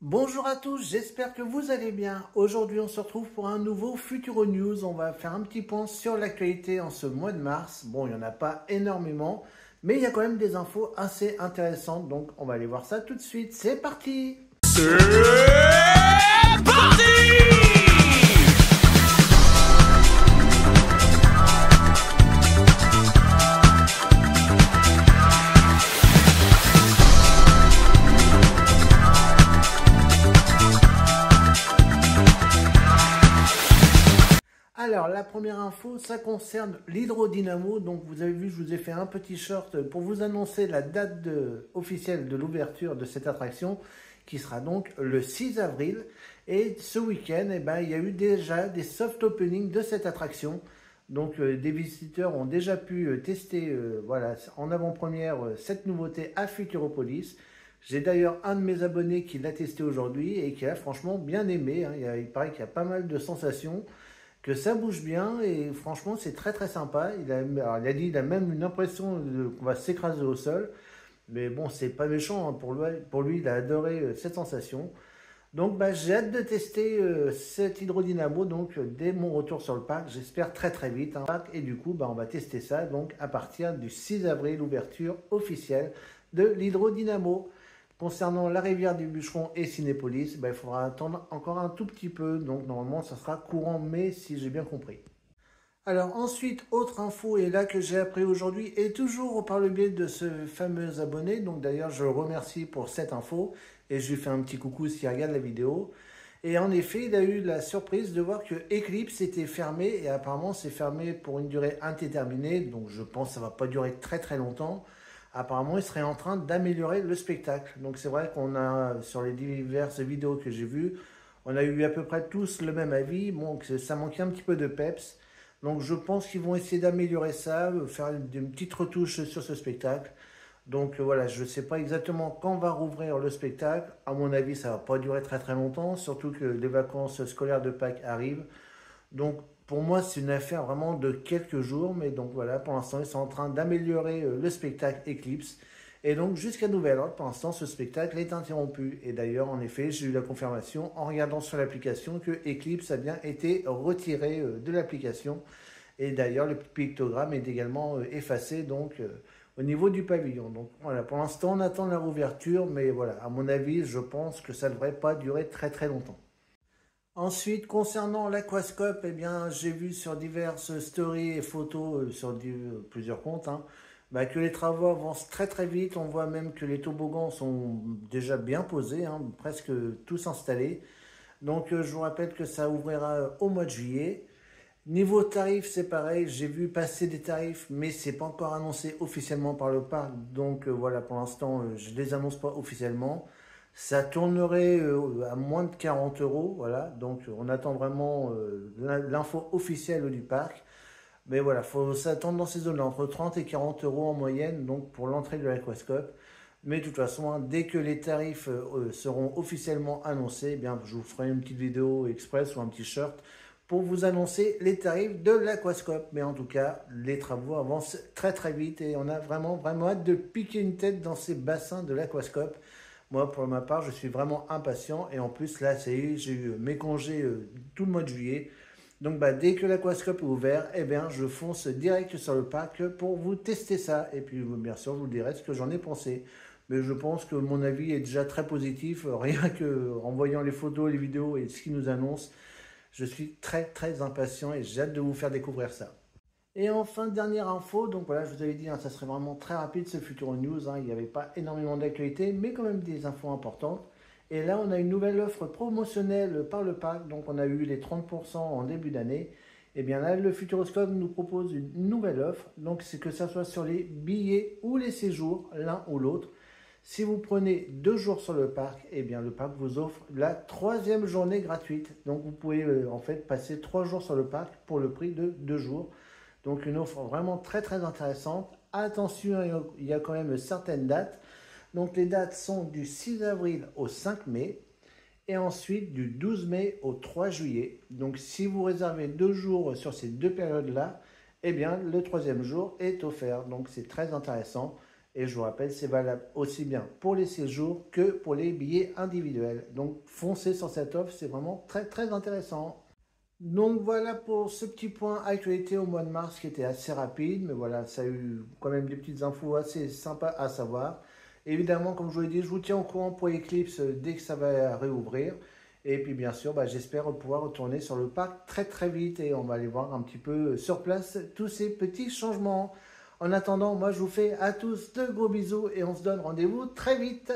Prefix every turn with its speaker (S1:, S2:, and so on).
S1: Bonjour à tous, j'espère que vous allez bien. Aujourd'hui, on se retrouve pour un nouveau Futuro News. On va faire un petit point sur l'actualité en ce mois de mars. Bon, il n'y en a pas énormément, mais il y a quand même des infos assez intéressantes. Donc, on va aller voir ça tout de suite. C'est parti!
S2: C'est parti!
S1: Alors, la première info, ça concerne l'hydrodynamo. Donc, vous avez vu, je vous ai fait un petit short pour vous annoncer la date officielle de l'ouverture de cette attraction, qui sera donc le 6 avril. Et ce week-end, il y a eu déjà des soft openings de cette attraction. Donc, des visiteurs ont déjà pu tester en avant-première cette nouveauté à Futuropolis. J'ai d'ailleurs un de mes abonnés qui l'a testé aujourd'hui et qui a franchement bien aimé. Il paraît qu'il y a pas mal de sensations, que ça bouge bien et franchement c'est très très sympa. Il a dit il a même une impression qu'on va s'écraser au sol, mais bon c'est pas méchant hein, pour lui il a adoré cette sensation. Donc j'ai hâte de tester cet hydrodynamo donc dès mon retour sur le parc, j'espère très très vite hein. Et du coup on va tester ça donc à partir du 6 avril, ouverture officielle de l'hydrodynamo. Concernant la rivière du Bûcheron et Cinépolis, il faudra attendre encore un tout petit peu. Donc normalement, ça sera courant mai si j'ai bien compris. Alors ensuite, autre info, et là que j'ai appris aujourd'hui, et toujours par le biais de ce fameux abonné. Donc d'ailleurs, je le remercie pour cette info. Et je lui fais un petit coucou s'il regarde la vidéo. Et en effet, il a eu la surprise de voir que Eclipse était fermé. Et apparemment, c'est fermé pour une durée indéterminée. Donc je pense que ça ne va pas durer très très longtemps. Apparemment, il serait en train d'améliorer le spectacle. Donc c'est vrai qu'on a, sur les diverses vidéos que j'ai vues, on a eu à peu près tous le même avis. Bon, que ça manquait un petit peu de peps. Donc je pense qu'ils vont essayer d'améliorer ça, faire une petite retouche sur ce spectacle. Donc voilà, je ne sais pas exactement quand va rouvrir le spectacle. À mon avis, ça ne va pas durer très très longtemps, surtout que les vacances scolaires de Pâques arrivent. Donc pour moi, c'est une affaire vraiment de quelques jours. Mais donc voilà, pour l'instant, ils sont en train d'améliorer le spectacle Eclipse. Et donc jusqu'à nouvel ordre, pour l'instant, ce spectacle est interrompu. Et d'ailleurs, en effet, j'ai eu la confirmation en regardant sur l'application que Eclipse a bien été retiré de l'application. Et d'ailleurs, le pictogramme est également effacé donc au niveau du pavillon. Donc voilà, pour l'instant, on attend la rouverture. Mais voilà, à mon avis, je pense que ça ne devrait pas durer très très longtemps. Ensuite, concernant l'aquascope, j'ai vu sur diverses stories et photos sur plusieurs comptes que les travaux avancent très très vite. On voit même que les toboggans sont déjà bien posés, presque tous installés. Donc, je vous rappelle que ça ouvrira au mois de juillet. Niveau tarif, c'est pareil. J'ai vu passer des tarifs, mais c'est pas encore annoncé officiellement par le parc. Donc, voilà, pour l'instant, je ne les annonce pas officiellement. Ça tournerait à moins de 40 euros, voilà. Donc on attend vraiment l'info officielle du parc. Mais voilà, il faut s'attendre dans ces zones-là, entre 30 et 40 euros en moyenne, donc pour l'entrée de l'aquascope. Mais de toute façon, dès que les tarifs seront officiellement annoncés, je vous ferai une petite vidéo express ou un petit short pour vous annoncer les tarifs de l'aquascope. Mais en tout cas, les travaux avancent très très vite et on a vraiment vraiment hâte de piquer une tête dans ces bassins de l'aquascope. Moi, pour ma part, je suis vraiment impatient. Et en plus, là, ça y est, j'ai eu mes congés tout le mois de juillet. Donc, dès que l'aquascope est ouvert, je fonce direct sur le parc pour vous tester ça. Et puis, bien sûr, je vous dirai ce que j'en ai pensé. Mais je pense que mon avis est déjà très positif. Rien qu'en voyant les photos, les vidéos et ce qu'ils nous annoncent, je suis très, très impatient et j'ai hâte de vous faire découvrir ça. Et enfin, dernière info, donc voilà, je vous avais dit, ça serait vraiment très rapide ce Futuro News, il n'y avait pas énormément d'actualité, mais quand même des infos importantes. Et là, on a une nouvelle offre promotionnelle par le parc, donc on a eu les 30% en début d'année. Et bien là, le Futuroscope nous propose une nouvelle offre, donc c'est que ça soit sur les billets ou les séjours, l'un ou l'autre. Si vous prenez 2 jours sur le parc, le parc vous offre la 3e journée gratuite. Donc vous pouvez en fait passer 3 jours sur le parc pour le prix de 2 jours. Donc une offre vraiment très très intéressante. Attention, il y a quand même certaines dates. Donc les dates sont du 6 avril au 5 mai et ensuite du 12 mai au 3 juillet. Donc si vous réservez 2 jours sur ces 2 périodes-là, le 3e jour est offert. Donc c'est très intéressant. Et je vous rappelle, c'est valable aussi bien pour les séjours que pour les billets individuels. Donc foncez sur cette offre, c'est vraiment très très intéressant. Donc voilà pour ce petit point actualité au mois de mars qui était assez rapide, mais voilà, ça a eu quand même des petites infos assez sympas à savoir. Évidemment, comme je vous l'ai dit, je vous tiens au courant pour Eclipse dès que ça va réouvrir. Et puis bien sûr, j'espère pouvoir retourner sur le parc très très vite et on va aller voir un petit peu sur place tous ces petits changements. En attendant, moi je vous fais à tous de gros bisous et on se donne rendez-vous très vite.